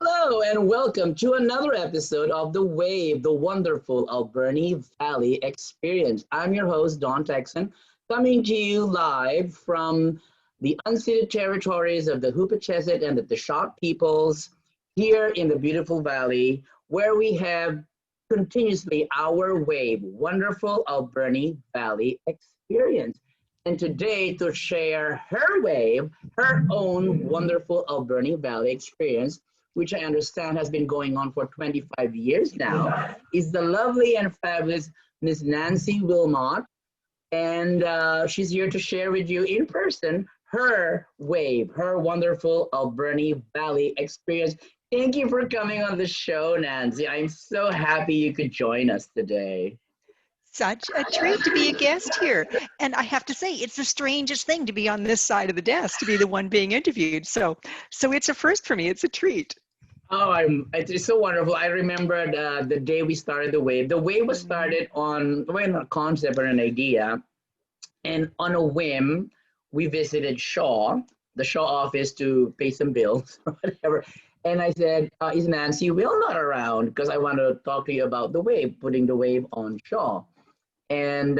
Hello and welcome to another episode of The Wave, the wonderful Alberni Valley Experience. I'm your host, Don Texan, coming to you live from the unceded territories of the Hoopachesit and the Dashot peoples here in the beautiful valley, where we have continuously our wave, wonderful Alberni Valley Experience. And today, to share her wave, her own wonderful Alberni Valley experience, which I understand has been going on for 25 years now, is the lovely and fabulous Miss Nancy Wilmot. And she's here to share with you in person her wave, her wonderful Alberni Valley experience. Thank you for coming on the show, Nancy. I'm so happy you could join us today. Such a treat to be a guest here. And I have to say, it's the strangest thing to be on this side of the desk, to be the one being interviewed. So it's a first for me. It's a treat. Oh, it's so wonderful. I remember the day we started the wave. The wave was started on, well, not a concept but an idea. And on a whim, we visited the Shaw office to pay some bills or whatever. And I said, is Nancy Wilmot around? Because I want to talk to you about the wave, putting the wave on Shaw. And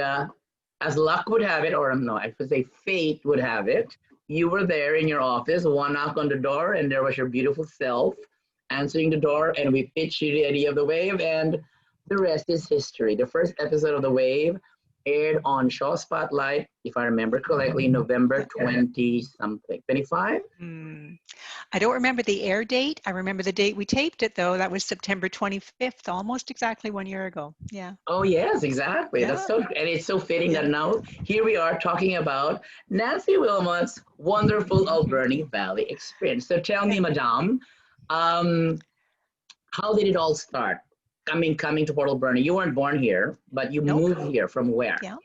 as luck would have it, or no, I should say fate would have it, you were there in your office, one knock on the door, and there was your beautiful self answering the door, and we pitched you the idea of the wave, and the rest is history. The first episode of the wave aired on Shaw Spotlight, if I remember correctly, November 20 something, 25. I don't remember the air date. I remember the date we taped it, though. That was September 25th, almost exactly 1 year ago. Yeah. Oh yes, exactly. Yeah. That's so, and it's so fitting that now here we are talking about Nancy Wilmot's wonderful Alberni Valley experience. So tell me, Madame, how did it all start? Coming to Port Alberni. You weren't born here, but you moved here from where? Yeah.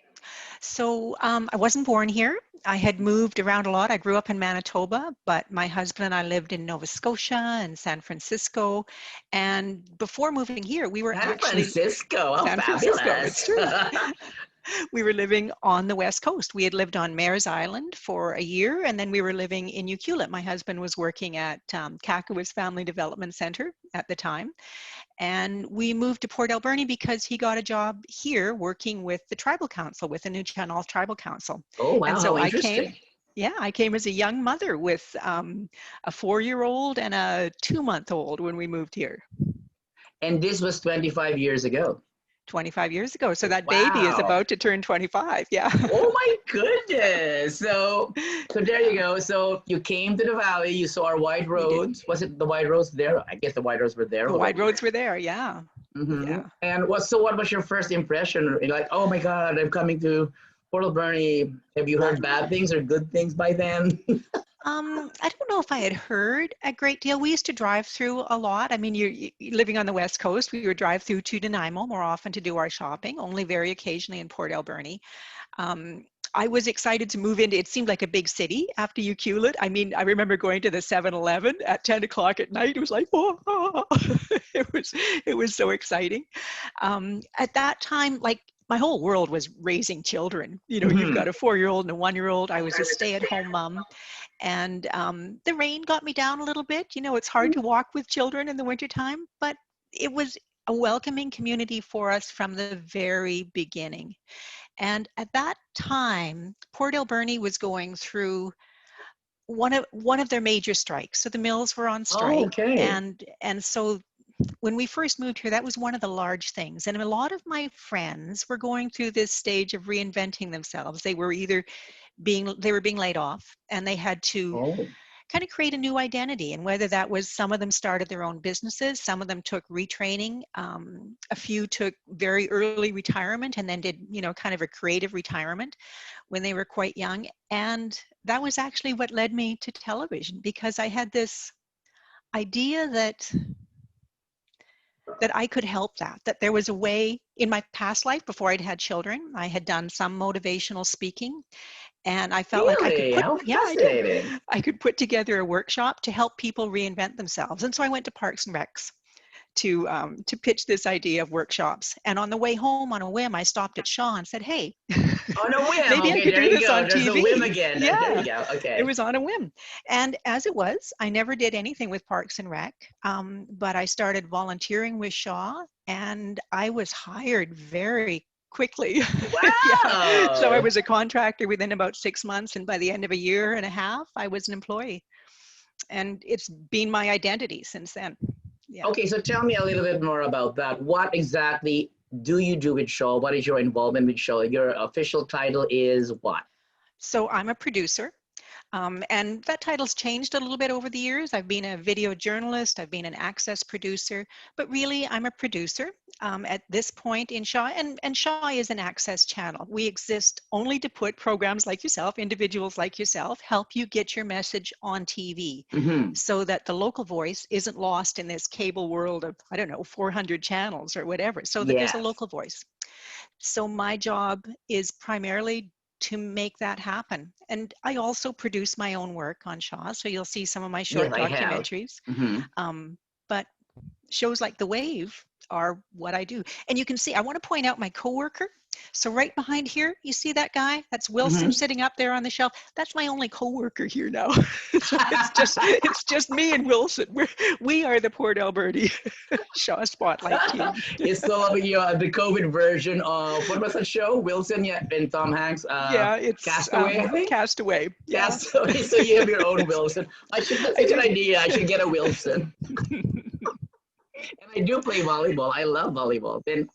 So I wasn't born here. I had moved around a lot. I grew up in Manitoba, but my husband and I lived in Nova Scotia and San Francisco. And before moving here, we were San Francisco. Oh, San fabulous. Francisco, it's true. We were living on the West Coast. We had lived on Mares Island for a year, and then we were living in Ucluelet. My husband was working at Kakawis Family Development Center at the time. And we moved to Port Alberni because he got a job here working with the tribal council, with the New Channel Tribal Council. Oh, wow, and so how interesting. I came as a young mother with a 4-year-old and a 2-month-old when we moved here. And this was 25 years ago. 25 years ago. So that baby is about to turn 25. Yeah. Oh my goodness. So there you go. So you came to the valley, you saw our wide roads. Was it the wide roads there? I guess the wide roads were there. The wide roads were there. Yeah. Mm-hmm. Yeah. And what was your first impression? Like, oh my God, I'm coming to Port Alberni. Have you heard bad things or good things by then? I don't know if I had heard a great deal. We used to drive through a lot. I mean, you're living on the West Coast. We would drive through to Nanaimo more often to do our shopping, only very occasionally in Port Alberni. I was excited to move into, it seemed like a big city after Ucluelet. I mean, I remember going to the 7-Eleven at 10 o'clock at night. It was like, oh. It was so exciting. At that time, like, my whole world was raising children. You know, you've got a 4-year-old and a 1-year-old. I was a stay-at-home mom. And the rain got me down a little bit. You know, it's hard to walk with children in the wintertime, but it was a welcoming community for us from the very beginning. And at that time, Port Alberni was going through one of their major strikes. So the mills were on strike. Oh, okay. And so when we first moved here, that was one of the large things. And a lot of my friends were going through this stage of reinventing themselves. They were being laid off, and they had to kind of create a new identity. And whether that was, some of them started their own businesses, some of them took retraining, a few took very early retirement and then did, you know, kind of a creative retirement when they were quite young. And that was actually what led me to television, because I had this idea that I could help that there was a way. In my past life, before I'd had children, I had done some motivational speaking, and I felt like I could put together a workshop to help people reinvent themselves. And so I went to Parks and Recs to pitch this idea of workshops. And on the way home, on a whim, I stopped at Shaw and said, "Hey, On a whim. maybe I Okay, could there do you this go. on There's a TV." whim again. There you Yeah, go. it Okay. was on a whim. And as it was, I never did anything with Parks and Rec, but I started volunteering with Shaw, and I was hired very quickly. Yeah. So I Wow. was a contractor within about 6 months, and by the end of a year and a half, I was an employee. And it's been my identity since then. Yeah. Okay, so tell me a little bit more about that. What exactly do you do with Shaw? What is your involvement with Shaw? Your official title is what? So I'm a producer. And that title's changed a little bit over the years. I've been a video journalist, I've been an access producer, but really I'm a producer at this point in Shaw. And Shaw is an access channel. We exist only to put programs like yourself, individuals like yourself, help you get your message on TV Mm-hmm. so that the local voice isn't lost in this cable world of, I don't know, 400 channels or whatever, so that there's a Yes. local voice. So my job is primarily to make that happen. And I also produce my own work on Shaw. So you'll see some of my Yes, short I have. documentaries. Mm-hmm. But shows like The Wave are what I do. And you can see, I want to point out my coworker. So right behind here, you see that guy? That's Wilson Mm-hmm. sitting up there on the shelf. That's my only coworker here now. it's just me and Wilson. We are the Port Alberni Shaw Spotlight team. It's sort of the COVID version of what was that show? Wilson, yeah, and Tom Hanks. Yeah, it's Castaway, I think. Castaway. Yeah, Castaway. So you have your own Wilson. That's I a good do. idea. I should get a Wilson. And I do play volleyball. I love volleyball. And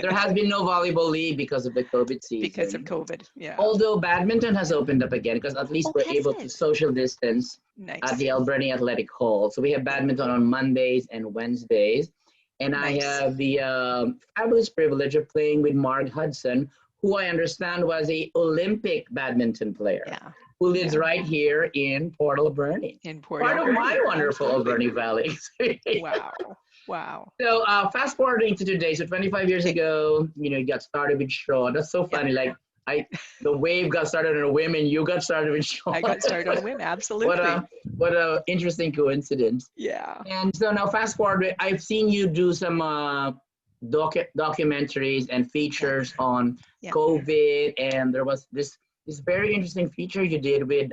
there has been no volleyball league because of the COVID Because of season. COVID. Yeah. Although badminton has opened up again, because at least Oh, we're has able to it? social distance at Nice. the Alberni Athletic Hall. So we have badminton on Mondays and Wednesdays. And I Nice. have the fabulous privilege of playing with Mark Hudson, who I understand was a Olympic badminton player, Yeah. who lives Yeah. right here in Port Alberni, In Port part of Alberni. my wonderful Absolutely. Alberni Valley. Wow. Wow. So fast forwarding to today, so 25 years ago, you got started with Shaw. That's so Yeah. funny. Like the wave got started on a whim, and you got started with Shaw. I got started on a whim. what Absolutely. a interesting coincidence. Yeah. And so now fast forward, I've seen you do some documentaries and features on Yeah. COVID, and there was this very interesting feature you did with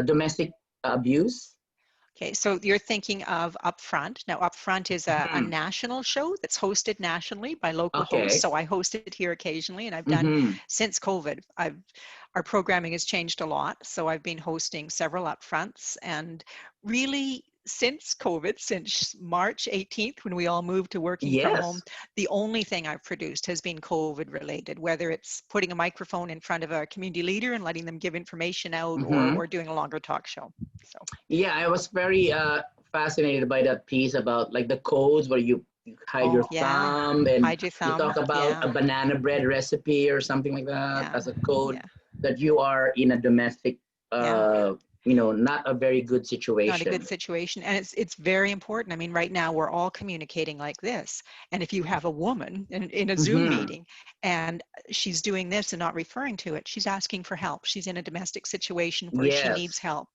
domestic abuse. Okay, so you're thinking of Upfront. Now, Upfront is a Mhm. national show that's hosted nationally by local hosts. Okay. So I host it here occasionally, and I've done Hmm. since COVID. Our programming has changed a lot, so I've been hosting several Upfronts, and really since COVID, since March 18th, when we all moved to working from home, Yes. the only thing I've produced has been COVID related, whether it's putting a microphone in front of a community leader and letting them give information out, Hmm. or doing a longer talk show. So. Yeah, I was very fascinated by that piece about like the codes where you hide your Oh, yeah. thumb, and Hide your you thumb. talk about Yeah. a banana bread recipe or something like that Yeah. as a code Yeah. that you are in a domestic, Yeah. not a very good Not a situation. good situation. And it's very important. I mean, right now we're all communicating like this. And if you have a woman in a Zoom Hmm. meeting and she's doing this and not referring to it, she's asking for help. She's in a domestic situation where she needs Yes. help.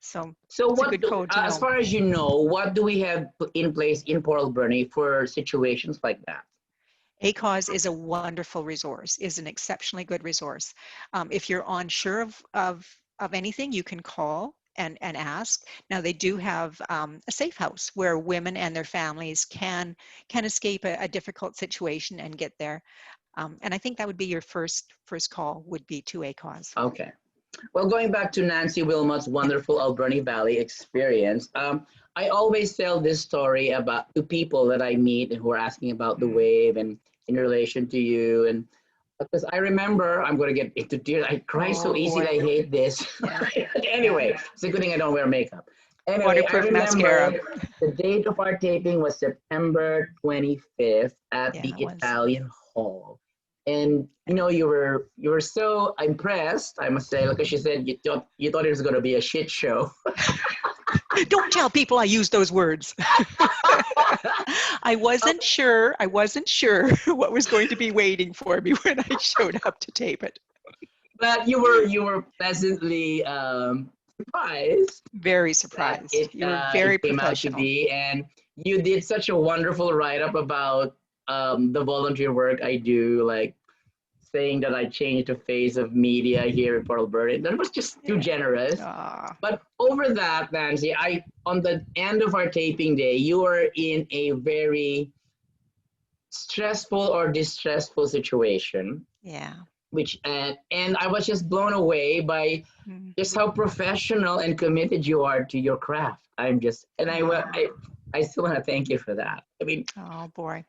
So So it's a good code to as know. far as you know, what do we have in place in Port Alberni for situations like that? ACAUS is a wonderful resource, is an exceptionally good resource. If you're unsure of anything, you can call and ask. Now they do have a safe house where women and their families can escape a difficult situation and get there. And I think that would be your first call would be to ACAUS. Okay. Well, going back to Nancy Wilmot's Yeah. wonderful Alberni Valley experience, I always tell this story about to people that I meet and who are asking about the wave and in relation to you. And because I remember, I'm going to get into tears. I cry so Oh easy. boy. I hate this. Yeah. Anyway, it's a good thing I don't wear makeup. Anyway, I Waterproof mascara. remember the date of our taping was September 25th at Yeah, the it was. Italian Hall. And you were so impressed, I must say, because she said you thought it was going to be a shit show. Don't tell people I use those words. I wasn't sure what was going to be waiting for me when I showed up to tape it. But you were pleasantly surprised Very that surprised. You were very it came out to professional. be. And you did such a wonderful write-up about the volunteer work I do, like saying that I changed the face of media here in Port Alberni. That was just too Yeah. generous. Ah, But over that, Nancy, I on the end of our taping day, you were in a very stressful or distressful situation, yeah. which and I was just blown away by Mm. just how professional and committed you are to your craft. I'm just and Ah, I still want to thank you for that. I mean, oh boy.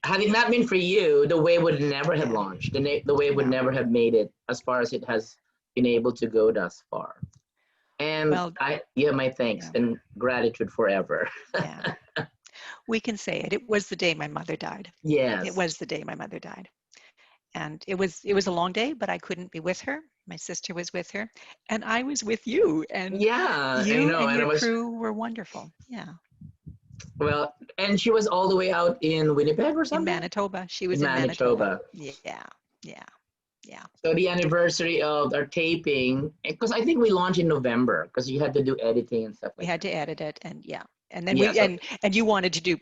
had it not been for you, the wave would never have Yeah, launched. The wave I would know. never have made it as far as it has been able to go thus far. And Well, you have my thanks yeah, and gratitude forever. yeah. We can say it. It was the day my mother died. It Yes. was the day my mother died. And it was a long day, but I couldn't be with her. My sister was with her, and I was with you. And Yeah, I you know. and And I your was, crew were wonderful. Yeah. well, and she was all the way out in Winnipeg or In something? Manitoba. She In was in Manitoba. Manitoba. Yeah. Yeah. Yeah. So the anniversary of our taping, because I think we launched in November because you had to do editing and stuff We like had that. to edit it, and yeah. And then Yeah, we so and you wanted to do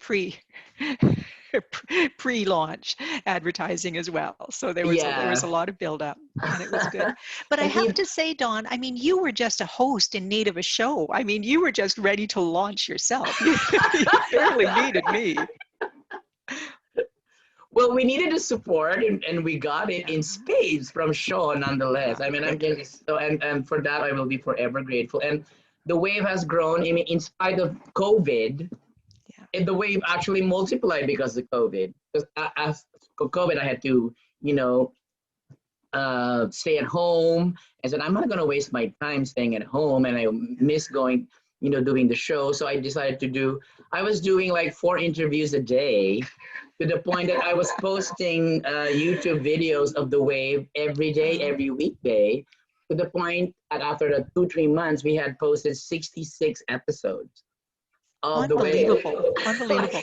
pre-launch advertising as well. So there was a yeah. lot of build-up, and it was good. But I And have even, to say, Dawn, I mean, you were just a host in need of a show. I mean, you were just ready to launch yourself. You barely needed me. well, we needed the support and we got it Yeah. in spades from Sean nonetheless. I mean, I'm Good. just so, and for that, I will be forever grateful. And the wave has grown, I mean, in spite of COVID, Yeah. and the wave actually multiplied because of COVID. Because as COVID, I had to, you know, stay at home. I said, I'm not going to waste my time staying at home. And I miss going, doing the show. So I decided I was doing like 4 interviews a day to the point that I was posting YouTube videos of the wave every day, Uh, every weekday, to the point that after the 2, 3 months, we had posted 66 episodes of the wave. Unbelievable. Unbelievable.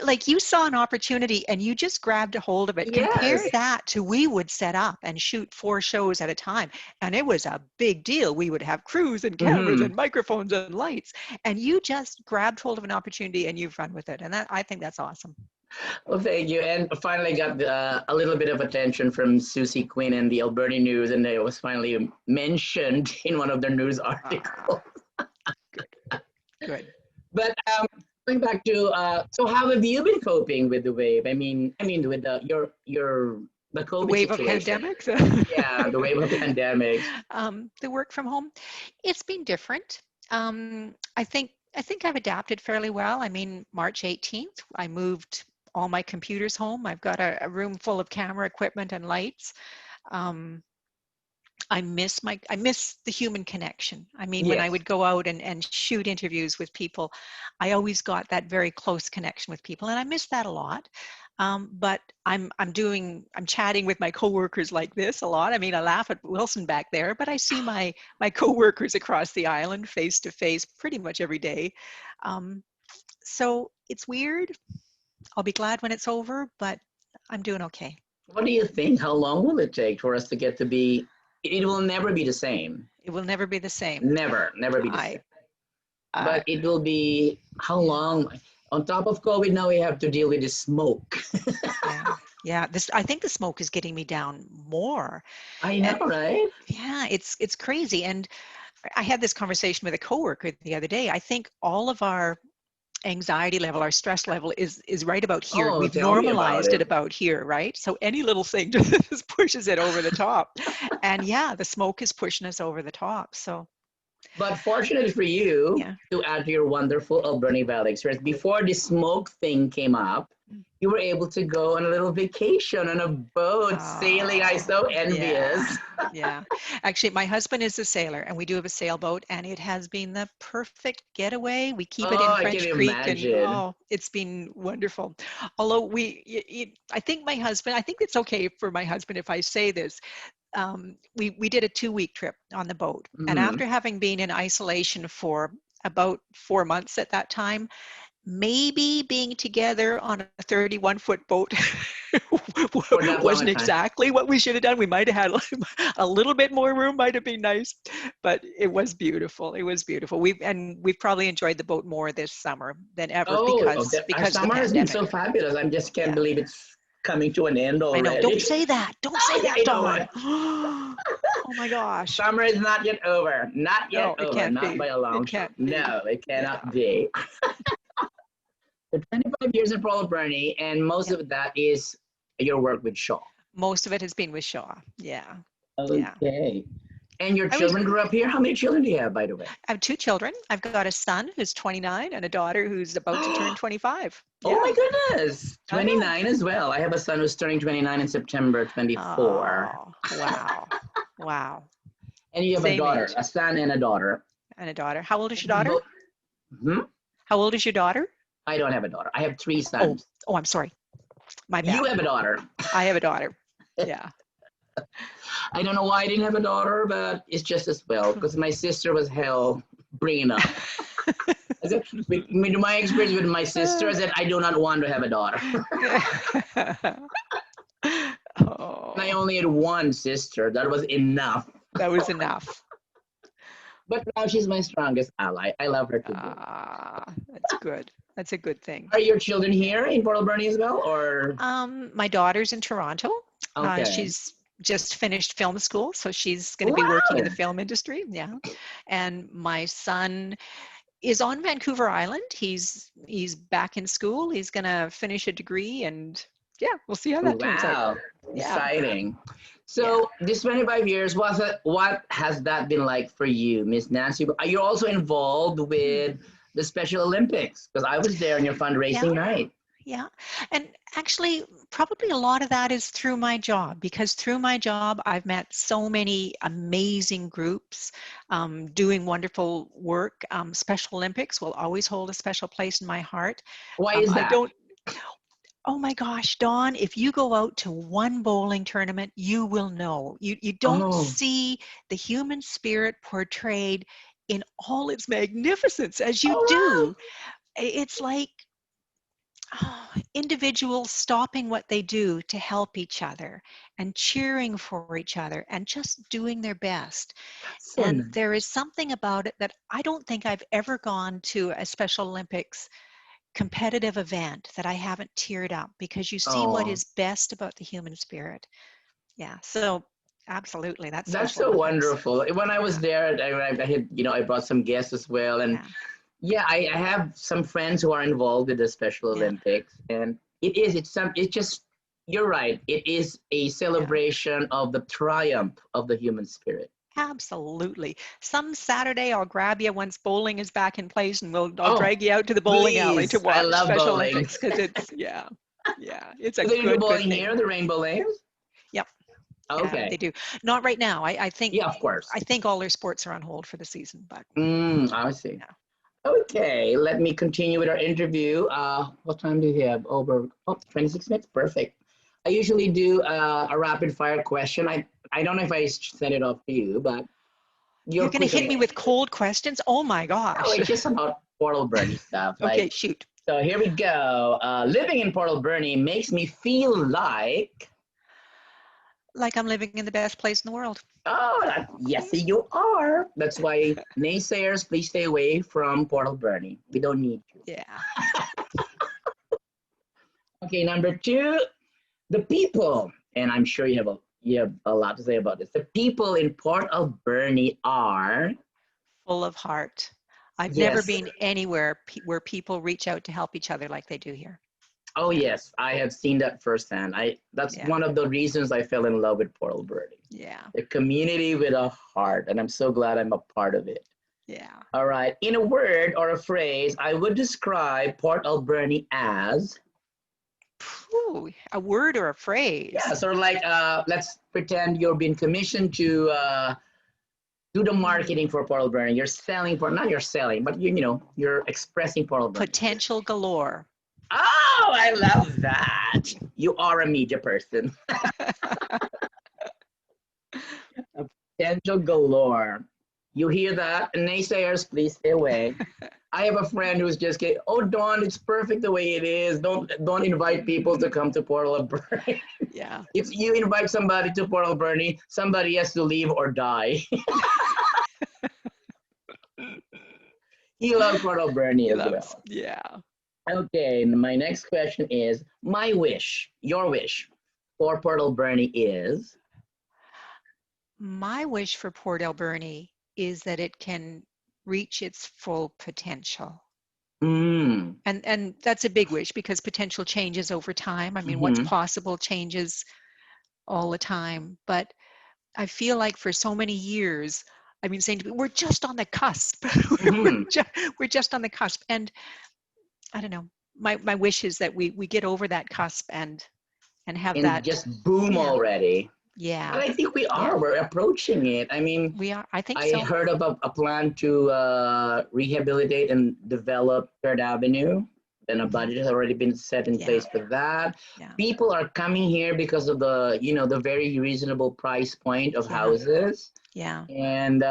Like you saw an opportunity and you just grabbed a hold of it. Compare Yes. that to we would set up and shoot 4 shows at a time. And it was a big deal. We would have crews and cameras Hmm. and microphones and lights. And you just grabbed hold of an opportunity and you've run with it. And I think that's awesome. Well, thank you. And finally got a little bit of attention from Susie Quinn and the Alberni News, and it was finally mentioned in one of their news Ah, articles. good. Good. But going back to so how have you been coping with the wave? I mean with the The COVID wave of situation. pandemics. Yeah, the wave of pandemics. The work from home, it's been different. I think I've adapted fairly well. I mean, March 18th, I moved all my computers home. I've got a room full of camera equipment and lights. Um, I miss the human connection. I mean, when I Yes. would go out and shoot interviews with people, I always got that very close connection with people, and I miss that a lot. But I'm chatting with my coworkers like this a lot. I mean, I laugh at Wilson back there, but I see my coworkers across the island face to face pretty much every day. Um, so it's weird. I'll be glad when it's over, but I'm doing okay. What do you think? How long will it take for us to get to be? It will never be the same. It will never be the same. Never, never be the I, same. uh, But it will be how yeah. long? On top of COVID, now we have to deal with the smoke. Yeah. Yeah. I think the smoke is getting me down more. I know, And right? yeah, it's crazy. And I had this conversation with a coworker the other day. I think all of our anxiety level, our stress level is right about here. Oh, We've tell me about normalized it it. about here, right? So any little thing just pushes it over the top. And yeah, the smoke is pushing us over the top. So But fortunately for you, yeah. to add to your wonderful Alberni Valley experience, before the smoke thing came up, you were able to go on a little vacation on a boat sailing. I'm Oh, so yeah. envious. Yeah. Actually, my husband is a sailor and we do have a sailboat and it has been the perfect getaway. We keep it in Oh, I can French Creek and imagine. oh, it's been wonderful. Although I think I think it's okay for my husband if I say this. We did a 2-week trip on the boat. And Hmm. after having been in isolation for about 4 months at that time, maybe being together on a 31-foot boat For that long a wasn't time. exactly what we should have done. We might have had a little bit more room, might have been nice, but it was beautiful. It was beautiful. We've probably enjoyed the boat more this summer than ever Our because of the summer has been pandemic. so fabulous. I just can't Yeah, believe it's coming to an end I know. already. Don't say that. Don't say I that, know Dawn. it. Oh my gosh. Summer is not yet over. Not yet No, it over. can't Not be. by a long It shot. can't be. No, it Yeah. cannot be. So 25 years in Port Alberni, and most Yeah. of that is your work with Shaw. Most of it has been with Shaw. Yeah. Yeah. Okay. And your I was children grew up here? How many children do you have, by the way? I have two children. I've got a son who's 29 and a daughter who's about to turn 25. Oh my Yeah. goodness. I know. 29 as well. I have a son who's turning 29 in September 24. Oh, wow. Wow. And you have a Same daughter, age. a son and a daughter. And a daughter. How old is your You daughter? both- Hmm? How old is your daughter? I don't have a daughter. I have three Oh, sons. oh, I'm sorry. My You bad. have a daughter. I have a daughter. Yeah. I don't know why I didn't have a daughter, but it's just as well because my sister was hell bringing up. I said, with my experience with my sister, I said, I do not want to have a daughter. And I Oh, only had one sister. That was enough. that was enough. But now she's my strongest ally. I love her to bits. Ah, that's good. That's a good thing. Are your children here in Port Alberni as well, or? My daughter's in Toronto. Okay. She's just finished film school, so she's going to be working in the Wow. film industry. Yeah. And my son is on Vancouver Island. He's back in school. He's going to finish a degree, and yeah, we'll see how that turns out. Wow. Yeah. Exciting. So this 25 years, what has that been like for you, Miss Nancy? Are you also involved with the Special Olympics? Because I was there on your fundraising night. Yeah. And actually, probably a lot of that is through my job, because through my job, I've met so many amazing groups doing wonderful work. Special Olympics will always hold a special place in my heart. Why is that? Oh my gosh, Dawn, if you go out to one bowling tournament, you will know. You don't see the human spirit portrayed in all its magnificence as you do. It's like individuals stopping what they do to help each other and cheering for each other and just doing their best. And there is something about it that I don't think I've ever gone to a Special Olympics competitive event that I haven't teared up, because you see what is best about the human spirit. Yeah, so absolutely, that's so wonderful. When I was there, I had, I brought some guests as well, and I have some friends who are involved with the Special Olympics, and it's just, you're right, it is a celebration of the triumph of the human spirit. Absolutely. Some Saturday I'll grab you once bowling is back in place, and I'll drag you out to the bowling alley to watch Special Olympics, because it's it's a good bowling thing. here, the Rainbow Lanes? Yep. Okay. They do. Not right now. I think. Yeah, of course. I think all their sports are on hold for the season, but. I see. Yeah. Okay, let me continue with our interview. What time do we have? Over 26 minutes. Perfect. I usually do a rapid fire question. I don't know if I sent it off to you, but you're going to hit me with cold questions. Oh my gosh! Oh, it's just about Port Alberni stuff. Okay, shoot. So here we go. Living in Port Alberni makes me feel like I'm living in the best place in the world. Oh, yes, you are. That's why naysayers, please stay away from Port Alberni. We don't need you. Yeah. Okay, number 2, the people, and I'm sure you have a lot to say about this. The people in Port Alberni are full of heart. I've never been anywhere where people reach out to help each other like they do here. Oh yes, I have seen that firsthand. That's one of the reasons I fell in love with Port Alberni. Yeah. The community with a heart, and I'm so glad I'm a part of it. Yeah. All right. In a word or a phrase, I would describe Port Alberni as. Ooh, a word or a phrase? Yeah, sort of like let's pretend you're being commissioned to do the marketing for Port Alberni. You're selling not you're selling, but you're expressing Port Alberni. Potential galore. Oh, I love that. You are a media person. Potential galore. You hear that? Naysayers, please stay away. I have a friend who's just getting, oh, Dawn, it's perfect the way it is. Don't invite people to come to Port Alberni. Yeah. If you invite somebody to Port Alberni, somebody has to leave or die. He loves Port Alberni He as loves. well. Yeah. Okay, my next question is, my wish, your wish for Port Alberni is? My wish for Port Alberni is that it can reach its full potential. Mm. And that's a big wish because potential changes over time. I mean, what's Mm-hmm. possible changes all the time. But I feel like for so many years, I've been saying to people, we're just on the cusp. Mm-hmm. we're just on the cusp. And I don't know, my wish is that we get over that cusp and have And that. just boom Yeah. already. But Yeah. I think we Yeah. are. We're approaching it. I mean, We are. I think I so. heard about a plan to rehabilitate and develop Third Avenue. Then a budget has already been set in Yeah. place for that. Yeah. People are coming here because of the very reasonable price point of Yeah. houses. Yeah. And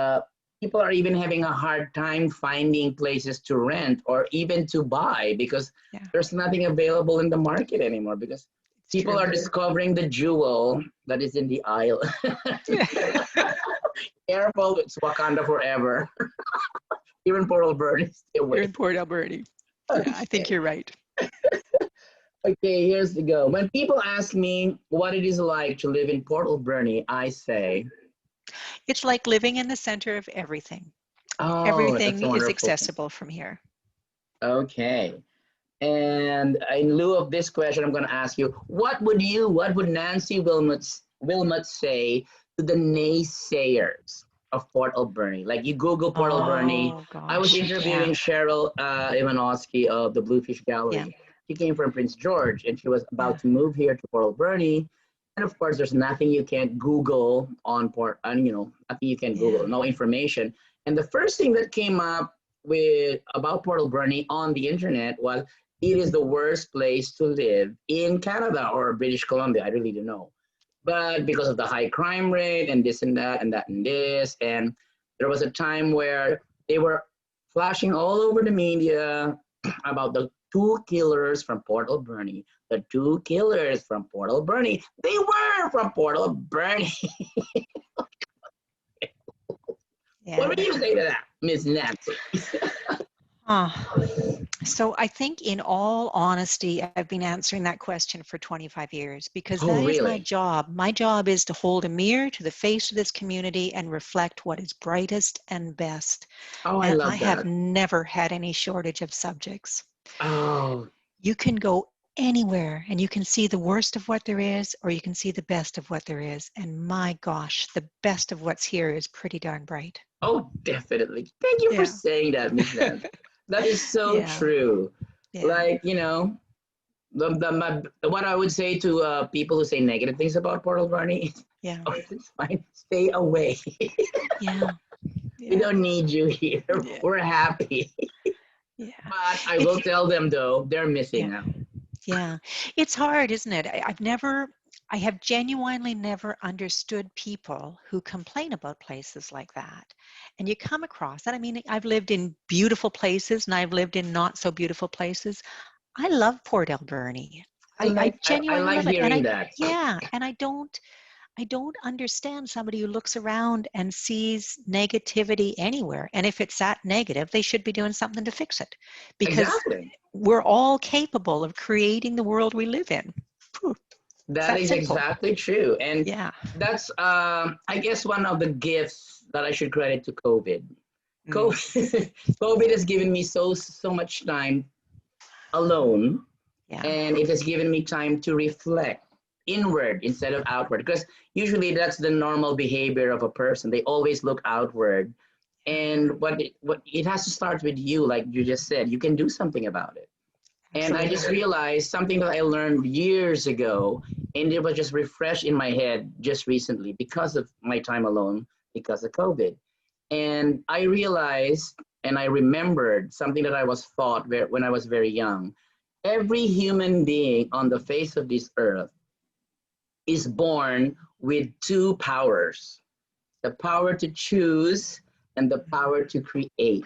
people are even having a hard time finding places to rent or even to buy because Yeah. there's nothing available in the market anymore because It's people true. are discovering the jewel that is in the aisle. Careful, it's Wakanda forever. Even Port Alberni, stay You're away. in Port Alberni. Yeah, I think Okay. you're right. Okay, here's the go. When people ask me what it is like to live in Port Alberni, I say, It's like living in the center of everything. oh, that's Everything a is wonderful thing. accessible from here. Okay. And in lieu of this question, I'm going to ask you, what would Nancy Wilmot say to the naysayers of Port Alberni? Like you Google Port Alberni. Oh I was gosh. interviewing Yeah. Cheryl Ivanovsky of the Bluefish Yeah. Gallery. She came from Prince George and she was Yeah. about to move here to Port Alberni. And of course, there's nothing you can't Google on Port, and nothing you can Yeah. Google, no information. And the first thing that came up with about Port Alberni on the internet was it is the worst place to live in Canada or British Columbia. I really don't know. But because of the high crime rate and this and that and that and this, and there was a time where they were flashing all over the media about the two killers from Port Alberni. The two killers from Port Alberni. They were from Port Alberni. What Yeah. would you say to that, Miss Nancy? So I think in all honesty, I've been answering that question for 25 years because Oh, that is my really? job. My job is to hold a mirror to the face of this community and reflect what is brightest and best. Oh, I And I love have that. never had any shortage of subjects. Oh, You can go anywhere and you can see the worst of what there is or you can see the best of what there is. And my gosh, the best of what's here is pretty darn bright. oh, definitely. Thank you for Yeah. saying that, Miss Nancy. That is so Yeah. true. Yeah. Like, what I would say to people who say negative things about Port Alberni is, Yeah. oh, it's fine. Stay away. Yeah. We Yeah. don't need you here. Yeah. We're happy. Yeah. But I will It's tell them, though, they're yeah. missing out. Yeah. It's hard, isn't it? I have genuinely never understood people who complain about places like that. And you come across that. I mean, I've lived in beautiful places and I've lived in not so beautiful places. I love Port Alberni. I I genuinely like love it. And hearing that. I don't understand somebody who looks around and sees negativity anywhere. And if it's that negative, they should be doing something to fix it because Exactly. we're all capable of creating the world we live in. Phew, it's That that is simple. exactly true. And Yeah. that's, I guess, one of the gifts that I should credit to COVID. Mm. COVID, COVID has given me so much time alone, Yeah. and it has given me time to reflect inward instead of outward. Because usually that's the normal behavior of a person. They always look outward, and what it has to start with you, like you just said. You can do something about it. And I just Absolutely. realized something that I learned years ago, and it was just refreshed in my head just recently because of my time alone, because of COVID. And I realized and I remembered something that I was taught when I was very young. Every human being on the face of this earth is born with two powers, the power to choose and the power to create.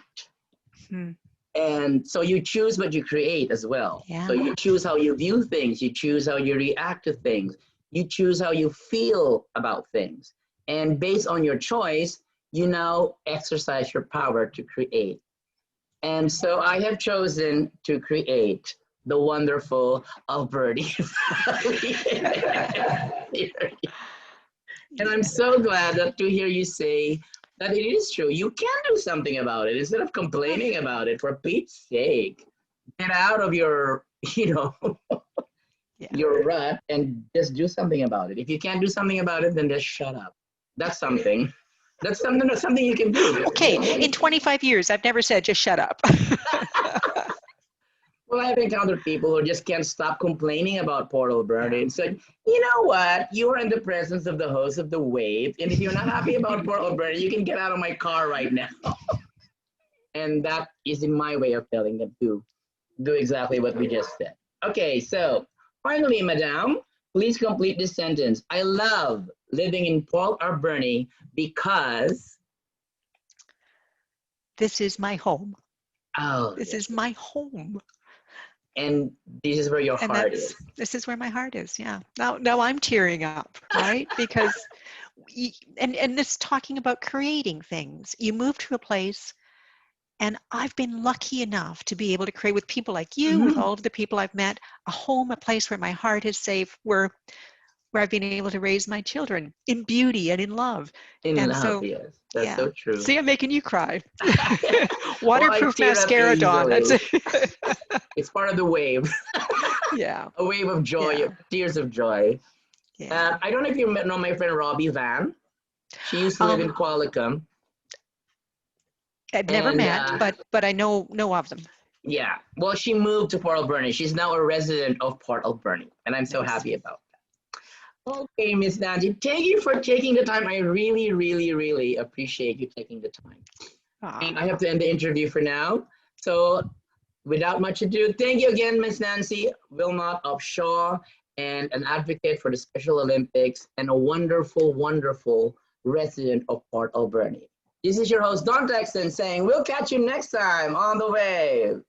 Hmm. And so you choose what you create as well. Yeah. So you choose how you view things, you choose how you react to things, you choose how you feel about things. And based on your choice, you now exercise your power to create. And so I have chosen to create the wonderful Alberni Valley. And I'm so glad that to hear you say that it is true. You can do something about it instead of complaining about it. For Pete's sake, get out of your, Yeah. your rut and just do something about it. If you can't do something about it, then just shut up. That's something. That's something you can do. Okay, in 25 years, I've never said just shut up. Well, I've encountered people who just can't stop complaining about Port Alberni and said, you know what? You are in the presence of the host of The Wave. And if you're not happy about Port Alberni, you can get out of my car right now. And that is in my way of telling them to do exactly what we just said. Okay, so finally, Madame, please complete this sentence. I love living in Port Alberni because This is my home. oh, This yes. is my home. And this is where your heart is. This is where my heart is. Yeah. Now I'm tearing up, right? Because and this talking about creating things. You move to a place, and I've been lucky enough to be able to create with people like you, with all of the people I've met, a home, a place where my heart is safe, where I've been able to raise my children in beauty and in love. In And love, so, yes. That's yeah. so true. See, I'm making you cry. Well, I Waterproof tear up mascara, Dawn. That's easily. it. It's part of the wave. Yeah. A wave of joy, Yeah. tears of joy. Yeah. I don't know if you know my friend Robbie Van. She used to live in Qualicum. I've never And met, but I know of them. yeah, well, she moved to Port Alberni. She's now a resident of Port Alberni, and I'm so Nice. happy about that. Okay, Miss Nancy, thank you for taking the time. I really, really, really appreciate you taking the time. And I have to end the interview for now. So without much ado, thank you again, Miss Nancy Wilmot of Shaw, and an advocate for the Special Olympics, and a wonderful, wonderful resident of Port Alberni. This is your host, Don Texan, saying we'll catch you next time on The Wave.